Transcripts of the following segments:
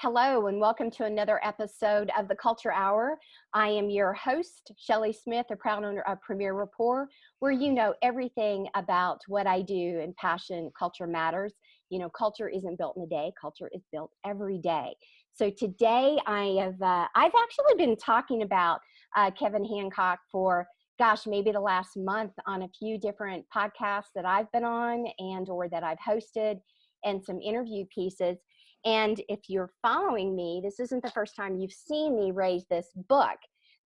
Hello and welcome to another episode of the Culture Hour. I am your host, Shelley Smith, the proud owner of Premier Rapport, where you know everything about what I do and passion. Culture matters. You know, culture isn't built in a day. Culture is built every day. So today I've actually been talking about Kevin Hancock for, maybe the last month on a few different podcasts that I've been on or that I've hosted and some interview pieces. And if you're following me, this isn't the first time you've seen me raise this book,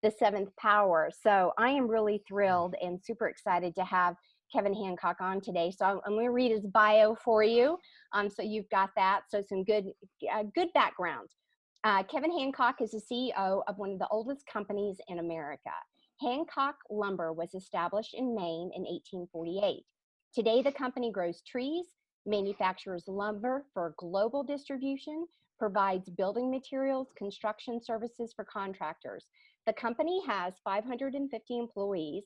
The Seventh Power. So I am really thrilled and super excited to have Kevin Hancock on today. So I'm going to read his bio for you. So you've got that. So some good background. Kevin Hancock is the CEO of one of the oldest companies in America. Hancock Lumber was established in Maine in 1848. Today, the company grows trees, manufactures lumber for global distribution, provides building materials, construction services for contractors. The company has 550 employees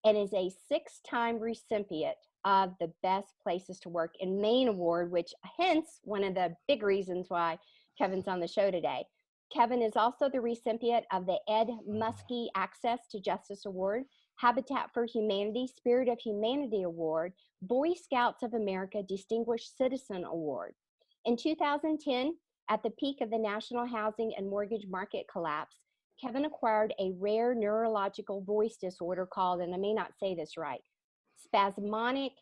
and is a 6-time recipient of the Best Places to Work in Maine award, which hence one of the big reasons why Kevin's on the show today. Kevin is also the recipient of the Ed Muskie Access to Justice Award, Habitat for Humanity Spirit of Humanity Award, Boy Scouts of America Distinguished Citizen Award. In 2010, at the peak of the national housing and mortgage market collapse, Kevin acquired a rare neurological voice disorder called, and I may not say this right, spasmodic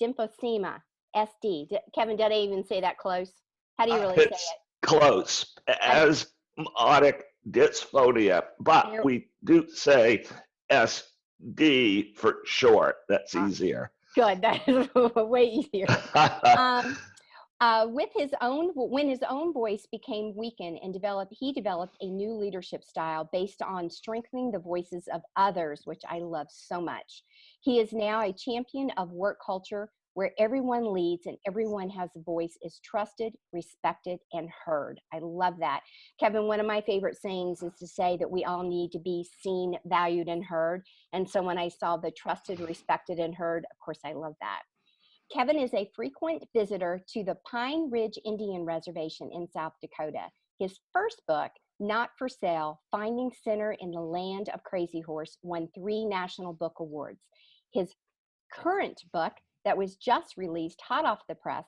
dysphemia, SD. Kevin, did I even say that close? How do you really say it? Close, asthmatic dysphonia, but we do say SD for short. That's easier. Good, that is way easier. When his own voice became weakened and he developed a new leadership style based on strengthening the voices of others, which I love so much. He is now a champion of work culture where everyone leads and everyone has a voice, is trusted, respected, and heard. I love that. Kevin, one of my favorite sayings is to say that we all need to be seen, valued, and heard. And so when I saw the trusted, respected, and heard, of course, I love that. Kevin is a frequent visitor to the Pine Ridge Indian Reservation in South Dakota. His first book, Not for Sale, Finding Center in the Land of Crazy Horse, won 3 National Book Awards. His current book, that was just released hot off the press,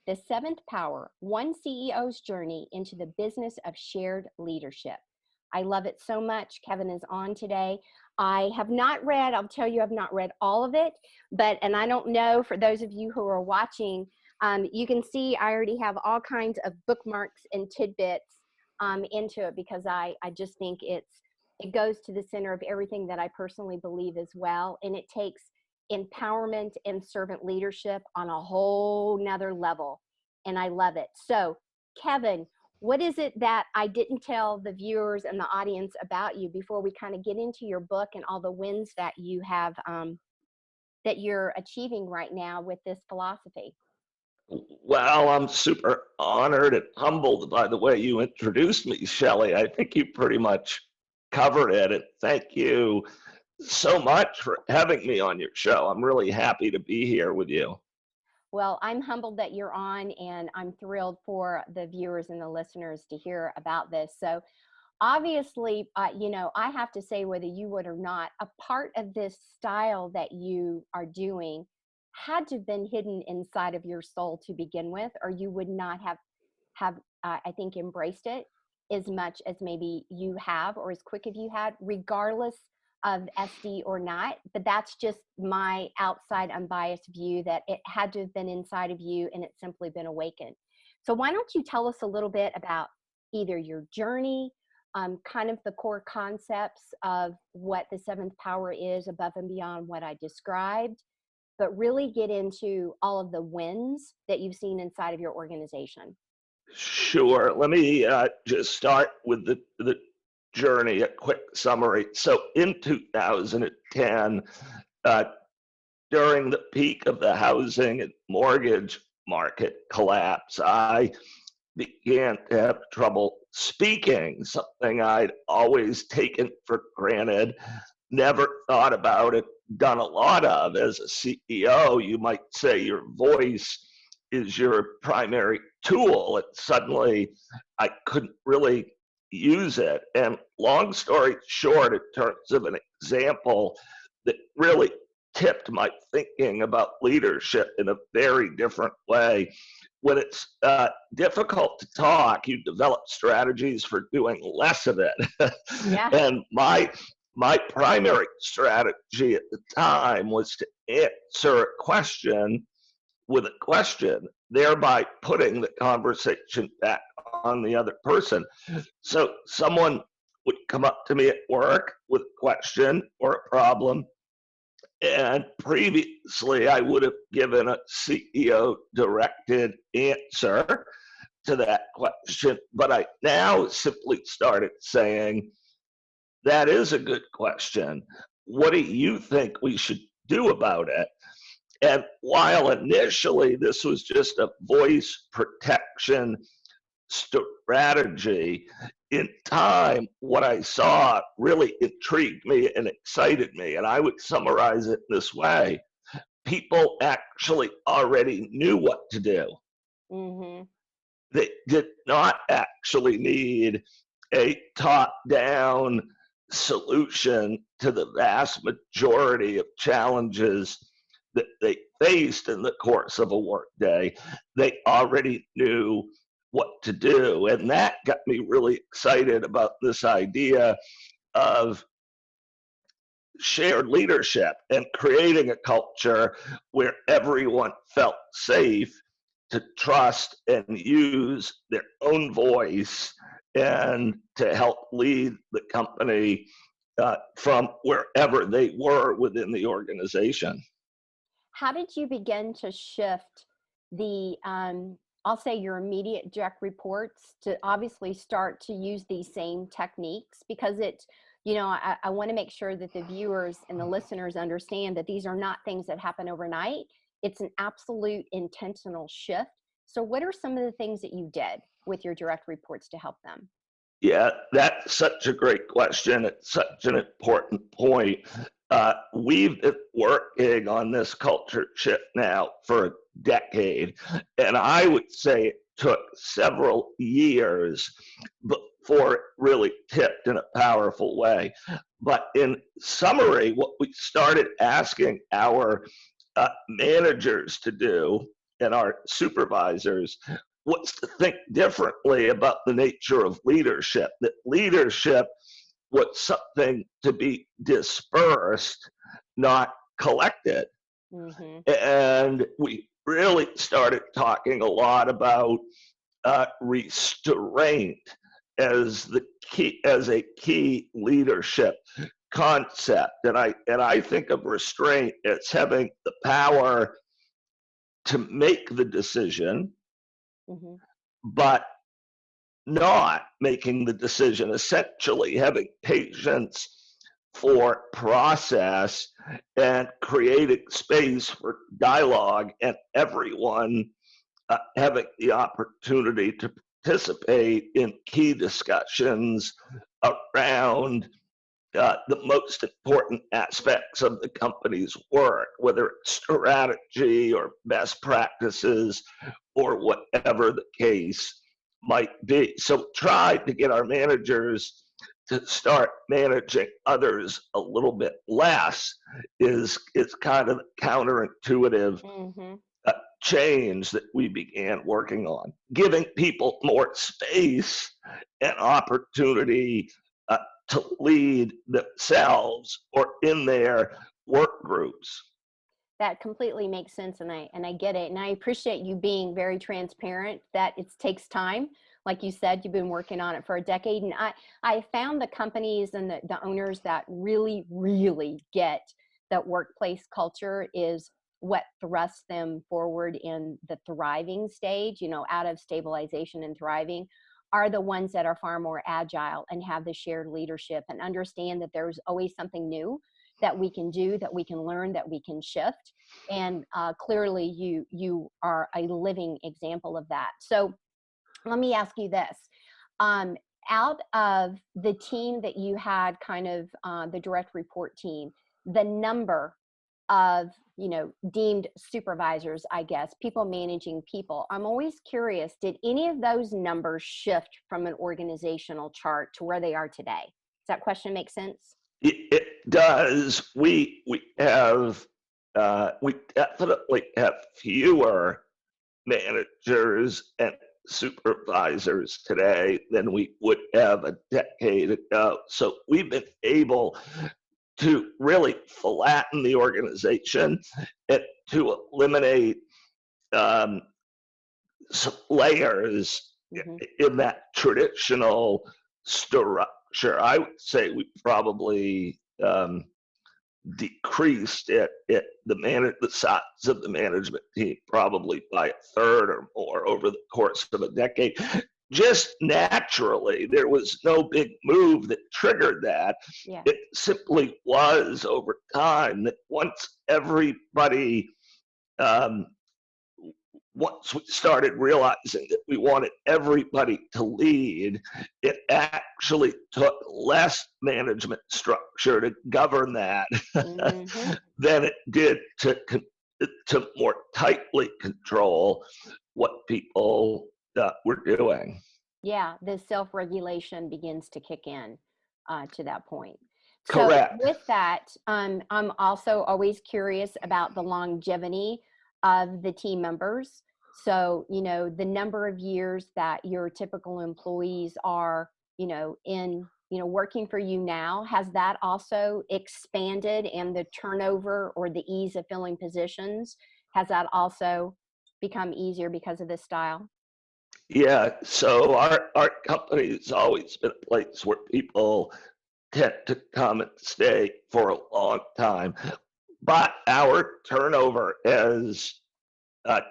The Seventh Power, One CEO's Journey into the Business of Shared Leadership. I love it so much. Kevin is on today. I have not read, I'll tell you, I've not read all of it, and I don't know, for those of you who are watching, you can see I already have all kinds of bookmarks and tidbits into it because I just think it goes to the center of everything that I personally believe as well, and it takes empowerment and servant leadership on a whole nother level, and I love it. So Kevin, what is it that I didn't tell the viewers and the audience about you before we kind of get into your book and all the wins that you have that you're achieving right now with this philosophy? Well, I'm super honored and humbled by the way you introduced me, Shelley. I think you pretty much covered it, and thank you so much for having me on your show. I'm really happy to be here with you. Well, I'm humbled that you're on, and I'm thrilled for the viewers and the listeners to hear about this. So obviously, you know, I have to say, whether you would or not, a part of this style that you are doing had to have been hidden inside of your soul to begin with, or you would not have I think, embraced it as much as maybe you have, or as quick as you had, regardless of SD or not. But that's just my outside unbiased view, that it had to have been inside of you and it's simply been awakened. So why don't you tell us a little bit about either your journey, kind of the core concepts of what the seventh power is above and beyond what I described, but really get into all of the wins that you've seen inside of your organization. Sure. Let me just start with the journey, a quick summary. So in 2010, during the peak of the housing and mortgage market collapse, I began to have trouble speaking, something I'd always taken for granted, never thought about it, done a lot of. As a CEO, you might say your voice is your primary tool, and suddenly I couldn't really use it. And long story short, in terms of an example that really tipped my thinking about leadership in a very different way. When it's difficult to talk, you develop strategies for doing less of it. Yeah. And my primary strategy at the time was to answer a question with a question, thereby putting the conversation back on the other person. So someone would come up to me at work with a question or a problem, and previously I would have given a CEO directed answer to that question, but I now simply started saying, that is a good question. What do you think we should do about it? And while initially this was just a voice protection strategy, in time, what I saw really intrigued me and excited me. And I would summarize it this way: people actually already knew what to do. Mm-hmm. They did not actually need a top down solution to the vast majority of challenges that they faced in the course of a workday. They already knew what to do. And that got me really excited about this idea of shared leadership and creating a culture where everyone felt safe to trust and use their own voice and to help lead the company from wherever they were within the organization. How did you begin to shift the, I'll say your immediate direct reports to obviously start to use these same techniques? Because it's, I want to make sure that the viewers and the listeners understand that these are not things that happen overnight. It's an absolute intentional shift. So what are some of the things that you did with your direct reports to help them? Yeah, that's such a great question. It's such an important point. We've been working on this culture shift now for a decade, and I would say it took several years before it really tipped in a powerful way. But in summary, what we started asking our managers to do and our supervisors was to think differently about the nature of leadership, that leadership was something to be dispersed, not collected. Mm-hmm. And we really started talking a lot about restraint as the key, as a key leadership concept. And I think of restraint as having the power to make the decision, Mm-hmm. but not making the decision, essentially having patience for process and creating space for dialogue and everyone having the opportunity to participate in key discussions around the most important aspects of the company's work, whether it's strategy or best practices or whatever the case might be. So try to get our managers to start managing others a little bit less is kind of counterintuitive Mm-hmm. change that we began working on, giving people more space and opportunity to lead themselves or in their work groups. That completely makes sense, and I get it, and I appreciate you being very transparent that it takes time. Like you said, you've been working on it for a decade, and I found the companies and the owners that really get that workplace culture is what thrusts them forward in the thriving stage, out of stabilization and thriving, are the ones that are far more agile and have the shared leadership and understand that there's always something new that we can do, that we can learn, that we can shift. And clearly you are a living example of that. So let me ask you this. Out of the team that you had, kind of the direct report team, the number of, deemed supervisors, I guess, people managing people. I'm always curious, did any of those numbers shift from an organizational chart to where they are today? Does that question make sense? It does. We definitely have fewer managers and supervisors today than we would have a decade ago. So we've been able to really flatten the organization and to eliminate um, some layers Mm-hmm. in that traditional structure. I would say we probably decreased the size of the management team probably by a third or more over the course of a decade. Just naturally, there was no big move that triggered that. Yeah. It simply was over time that um, once we started realizing that we wanted everybody to lead, it actually took less management structure to govern that Mm-hmm. than it did to more tightly control what people were doing. Yeah, the self-regulation begins to kick in to that point. So Correct. with that, I'm also always curious about the longevity of the team members. So, the number of years that your typical employees are, working for you now, has that also expanded, and the turnover or the ease of filling positions, has that also become easier because of this style? Yeah. So our company's always been a place where people tend to come and stay for a long time. But our turnover has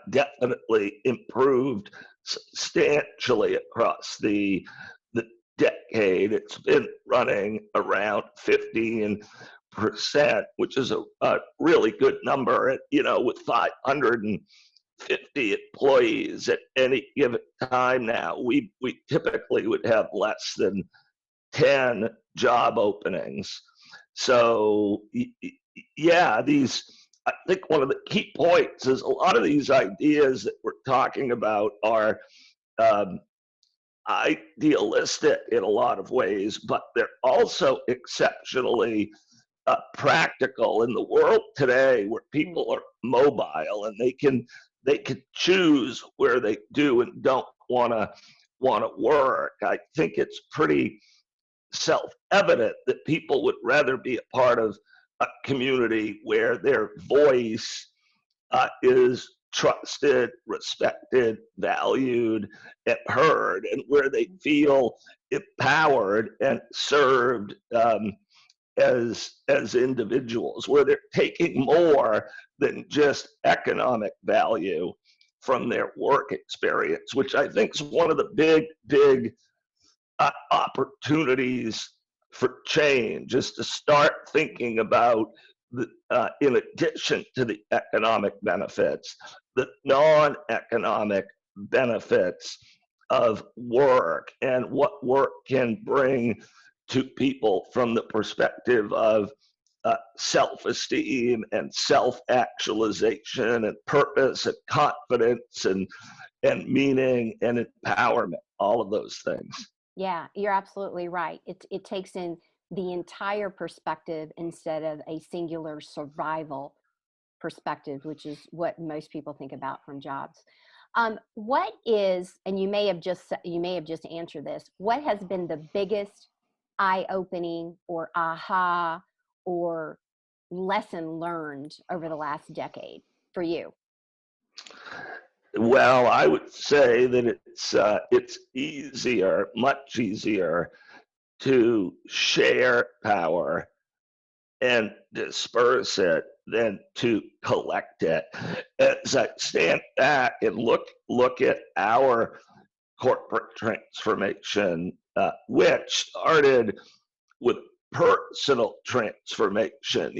definitely improved substantially across the decade. It's been running around 15%, which is a really good number. With 550 employees at any given time now, we typically would have less than 10 job openings. So yeah, I think one of the key points is a lot of these ideas that we're talking about are um, idealistic in a lot of ways, but they're also exceptionally practical in the world today, where people are mobile and they can choose where they do and don't want to work. I think it's pretty self-evident that people would rather be a part of a community where their voice is trusted, respected, valued, and heard, and where they feel empowered and served as individuals, where they're taking more than just economic value from their work experience, which I think is one of the big opportunities for change, is to start thinking about in addition to the economic benefits, the non-economic benefits of work and what work can bring to people from the perspective of self-esteem and self-actualization and purpose and confidence and meaning and empowerment, all of those things. Yeah, you're absolutely right. It takes in the entire perspective instead of a singular survival perspective, which is what most people think about from jobs. What is, and you may have just answered this, what has been the biggest eye-opening or aha or lesson learned over the last decade for you? Well, I would say that it's easier, much easier, to share power and disperse it than to collect it. As I stand back and look at our corporate transformation, which started with personal transformation.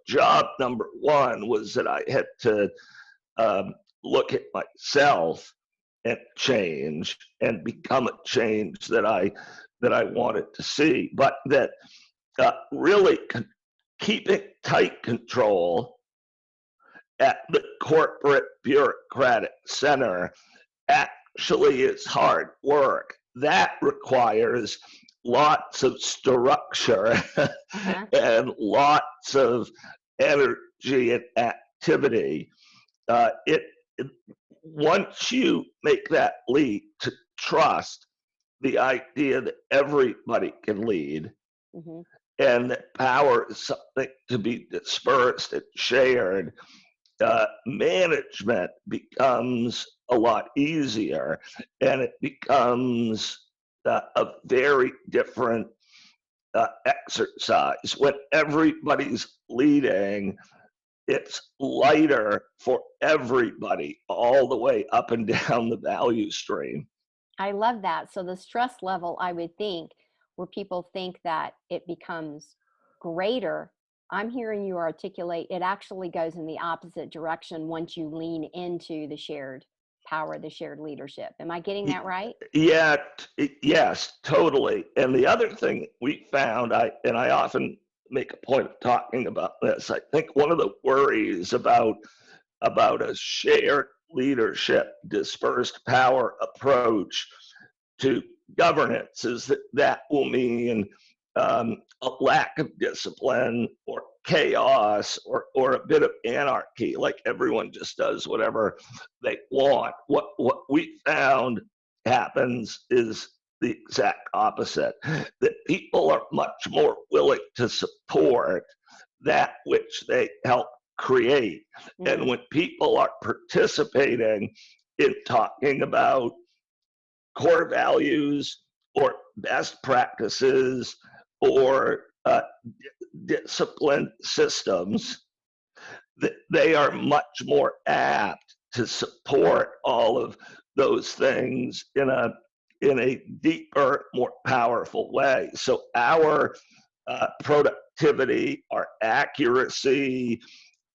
Job number one was that I had to look at myself and change and become a change that I wanted to see, but that really keeping tight control at the corporate bureaucratic center actually is hard work. That requires lots of structure and lots of energy and activity. It once you make that leap to trust the idea that everybody can lead, and that power is something to be dispersed and shared, management becomes a lot easier, and it becomes a very different exercise. When everybody's leading, it's lighter for everybody all the way up and down the value stream. I love that. So the stress level, I would think, where people think that it becomes greater, I'm hearing you articulate it actually goes in the opposite direction once you lean into the shared power, the shared leadership. Am I getting that right? Yeah, yes, totally. And the other thing we found, I often make a point of talking about this, I think one of the worries about a shared leadership, dispersed power approach to governance is that will mean a lack of discipline or chaos or a bit of anarchy, like everyone just does whatever they want. What we found happens is the exact opposite, that people are much more willing to support that which they help create. And when people are participating in talking about core values or best practices or disciplined systems, they are much more apt to support all of those things in a deeper, more powerful way. So our productivity, our accuracy,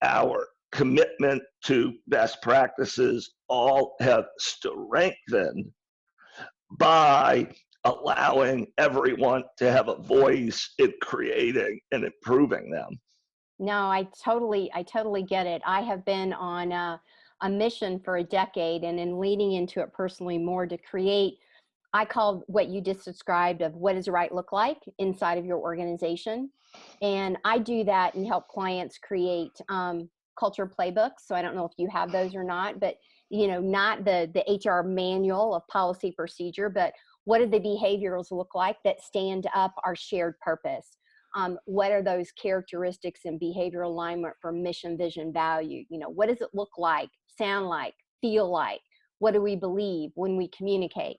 our commitment to best practices all have strengthened by allowing everyone to have a voice in creating and improving them. No, I totally get it. I have been on a mission for a decade, and in leading into it personally more to create, I call what you just described of what does right look like inside of your organization. And I do that and help clients create culture playbooks. So I don't know if you have those or not, but not the HR manual of policy procedure, but what do the behaviors look like that stand up our shared purpose? What are those characteristics and behavioral alignment for mission, vision, value? What does it look like, sound like, feel like? What do we believe when we communicate,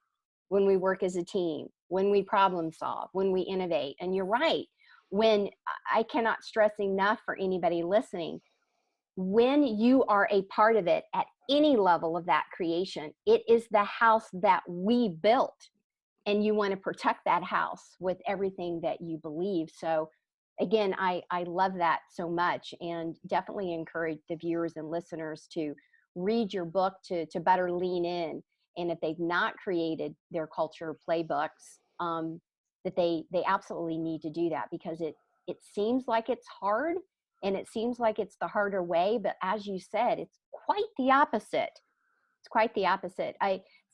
when we work as a team, when we problem solve, when we innovate? And you're right, when I cannot stress enough for anybody listening, when you are a part of it at any level of that creation, it is the house that we built. And you want to protect that house with everything that you believe. So again, I love that so much, and definitely encourage the viewers and listeners to read your book to better lean in. And if they've not created their culture playbooks, that they absolutely need to do that, because it seems like it's hard, and it seems like it's the harder way, but as you said, it's quite the opposite. It's quite the opposite.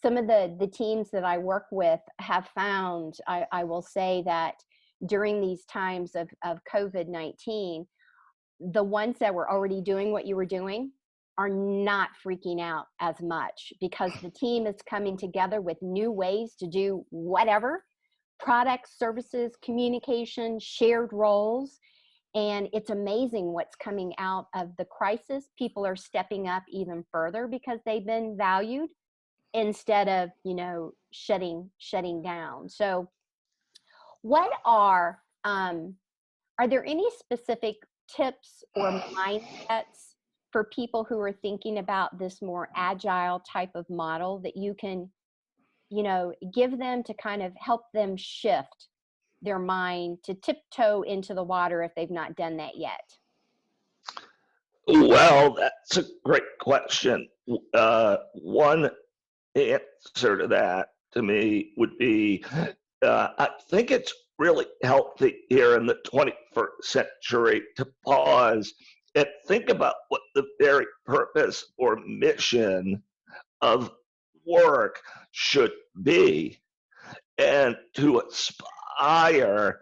Some of the teams that I work with have found, I will say that during these times of COVID-19, the ones that were already doing what you were doing are not freaking out as much, because the team is coming together with new ways to do whatever, products, services, communication, shared roles. And it's amazing what's coming out of the crisis. People are stepping up even further because they've been valued instead of, shutting down. So what are there any specific tips or mindsets for people who are thinking about this more agile type of model that you can, give them to kind of help them shift their mind to tiptoe into the water if they've not done that yet? Well, that's a great question. One answer to that, to me, would be I think it's really healthy here in the 21st century to pause and think about what the very purpose or mission of work should be, and to aspire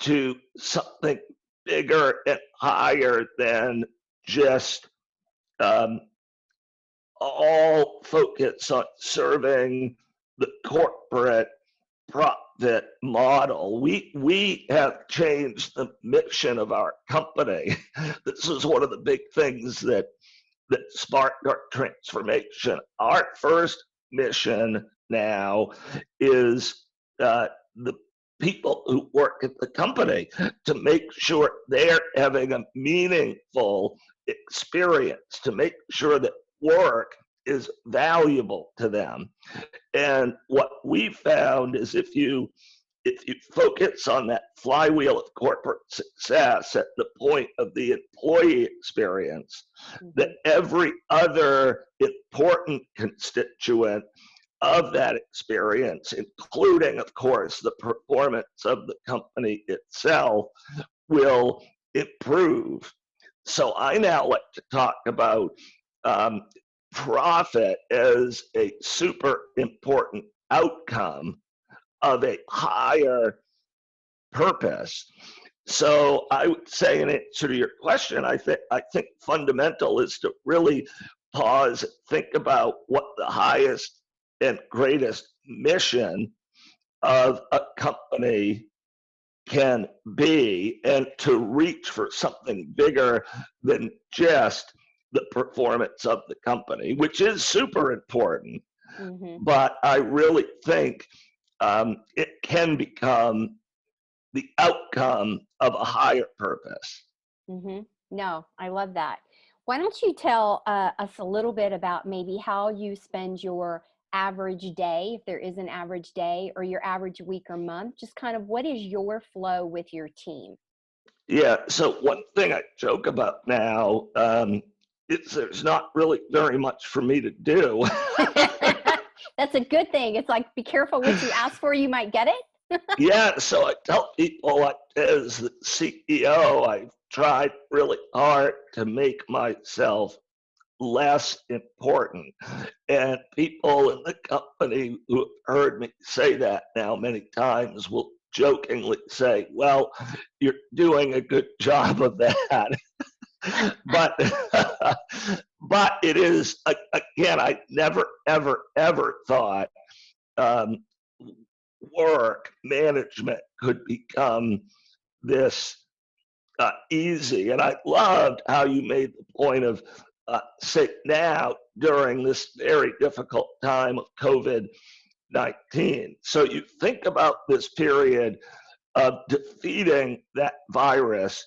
to something bigger and higher than just um, all focus on serving the corporate profit model. We have changed the mission of our company. This is one of the big things that sparked our transformation. Our first mission now is the people who work at the company, to make sure they're having a meaningful experience, to make sure that work is valuable to them. And what we found is if you focus on that flywheel of corporate success at the point of the employee experience, that every other important constituent of that experience, including, of course, the performance of the company itself, will improve. So I now like to talk about profit as a super important outcome of a higher purpose. So I would say, in answer to your question, I think fundamental is to really pause and think about what the highest and greatest mission of a company can be, and to reach for something bigger than just the performance of the company, which is super important. But I really think it can become the outcome of a higher purpose. No, I love that. Why don't you tell us a little bit about maybe how you spend your average day, if there is an average day, or your average week or month? Just kind of what is your flow with your team? Yeah, so one thing I joke about now is there's not really very much for me to do. That's a good thing. It's like, be careful what you ask for, you might get it. Yeah, so I tell people, like, as the CEO, I've tried really hard to make myself less important. And people in the company who have heard me say that now many times will jokingly say, well, you're doing a good job of that. but but it is, again, I never ever thought work management could become this easy. And I loved how you made the point of say now during this very difficult time of COVID-19. So you think about this period of defeating that virus.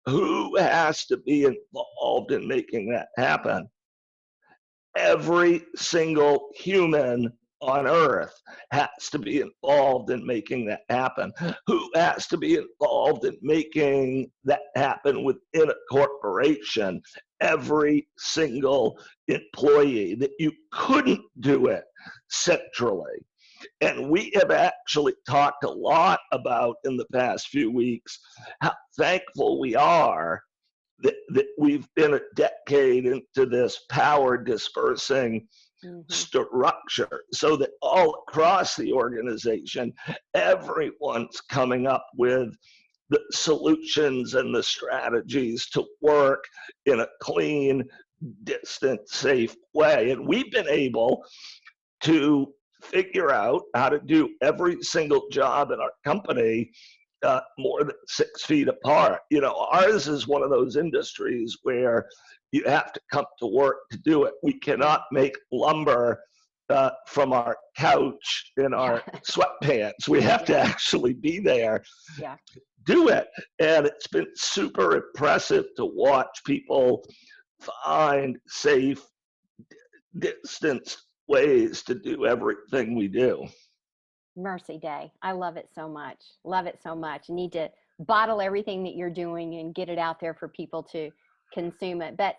Who has to be involved in making that happen? Every single human on earth has to be involved in making that happen. Who has to be involved in making that happen within a corporation? Every single employee. That you couldn't do it centrally. And we have actually talked a lot about in the past few weeks how thankful we are that we've been a decade into this power dispersing structure, so that all across the organization, everyone's coming up with the solutions and the strategies to work in a clean, distant, safe way. And we've been able to figure out how to do every single job in our company more than 6 feet apart. You know, ours is one of those industries where you have to come to work to do it. We cannot make lumber from our couch in our sweatpants. We have to actually be there, do it. And it's been super impressive to watch people find safe, distanced ways to do everything we do. Mercy Day. I love it so much. Love it so much. You need to bottle everything that you're doing and get it out there for people to consume it. But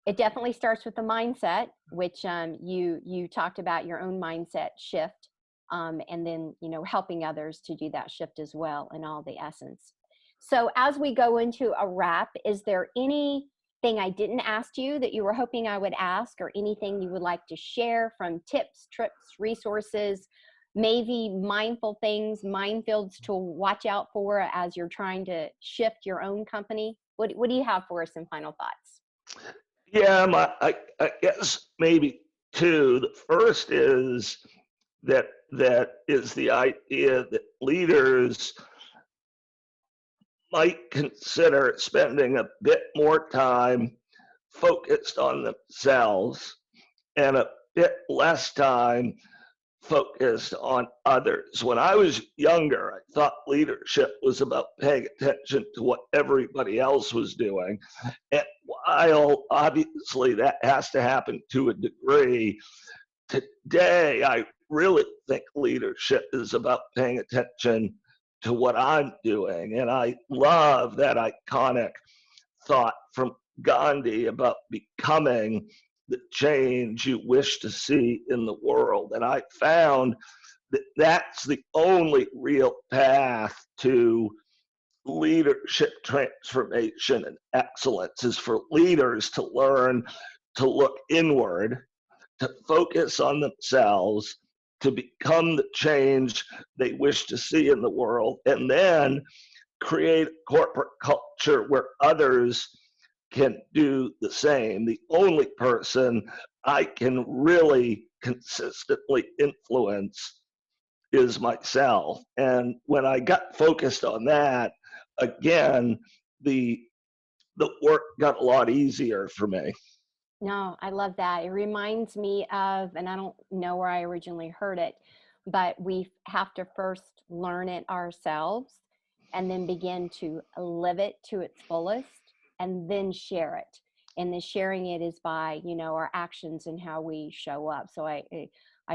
it definitely starts with the mindset, which you talked about your own mindset shift, and then, you know, helping others to do that shift as well in all the essence. So as we go into a wrap, is there anything I didn't ask you that you were hoping I would ask, or anything you would like to share from tips, trips, resources, maybe mindful things, minefields to watch out for as you're trying to shift your own company? What do you have for us in final thoughts? Yeah, I guess maybe two. The first is that is the idea that leaders might consider spending a bit more time focused on themselves and a bit less time focused on others. When I was younger, I thought leadership was about paying attention to what everybody else was doing. And while obviously that has to happen to a degree, today I really think leadership is about paying attention to what I'm doing. And I love that iconic thought from Gandhi about becoming the change you wish to see in the world. And I found that that's the only real path to leadership transformation and excellence, is for leaders to learn to look inward, to focus on themselves, to become the change they wish to see in the world, and then create a corporate culture where others can do the same. The only person I can really consistently influence is myself. And when I got focused on that, again, the work got a lot easier for me. No, I love that. It reminds me of, and I don't know where I originally heard it, but we have to first learn it ourselves and then begin to live it to its fullest and then share it. And the sharing it is by, our actions and how we show up. So I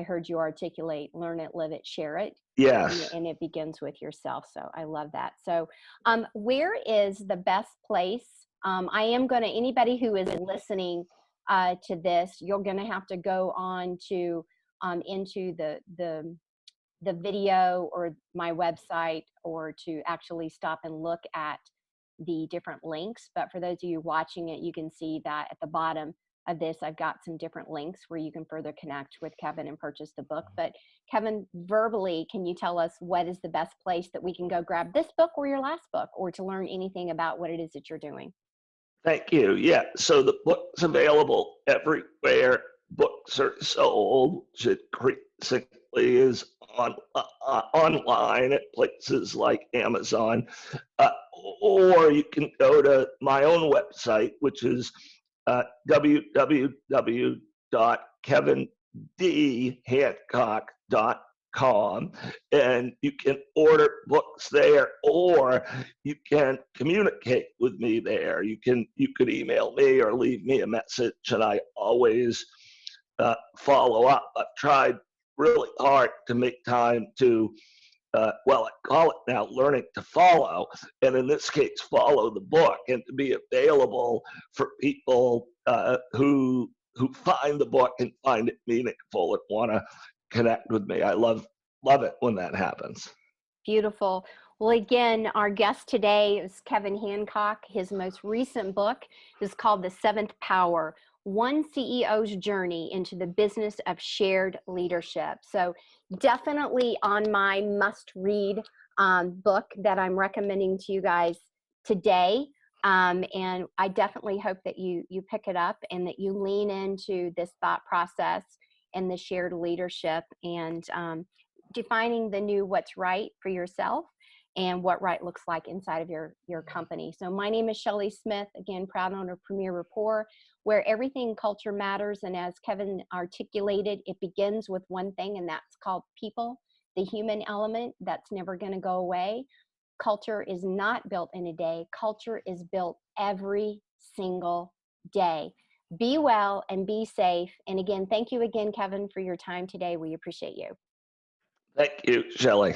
heard you articulate, learn it, live it, share it. Yes. And it begins with yourself. So I love that. So where is the best place? I am going to, anybody who is listening to this, you're going to have to go on to into the video or my website, or to actually stop and look at the different links. But for those of you watching it, you can see that at the bottom of this, I've got some different links where you can further connect with Kevin and purchase the book. But Kevin, verbally, can you tell us what is the best place that we can go grab this book or your last book, or to learn anything about what it is that you're doing? Thank you. Yeah, so the book's available everywhere books are sold, which increasingly is online at places like Amazon, or you can go to my own website, which is www.kevindhancock.com, and you can order books there, or you can communicate with me there. You could email me or leave me a message, and I always follow up. I've tried really hard to make time to I call it now learning to follow, and in this case, follow the book, and to be available for people who find the book and find it meaningful and want to connect with me. I love it when that happens. Beautiful. Well, again, our guest today is Kevin Hancock. His most recent book is called The Seventh Power: One CEO's Journey into the Business of Shared Leadership. So definitely on my must-read book that I'm recommending to you guys today. And I definitely hope that you pick it up and that you lean into this thought process and the shared leadership, and defining the new what's right for yourself and what right looks like inside of your company. So my name is Shelley Smith, again, proud owner of Premier Rapport, where everything culture matters. And as Kevin articulated, it begins with one thing, and that's called people, the human element that's never going to go away. Culture is not built in a day. Culture is built every single day. Be well and be safe. And again, thank you again, Kevin, for your time today. We appreciate you. Thank you, Shelley.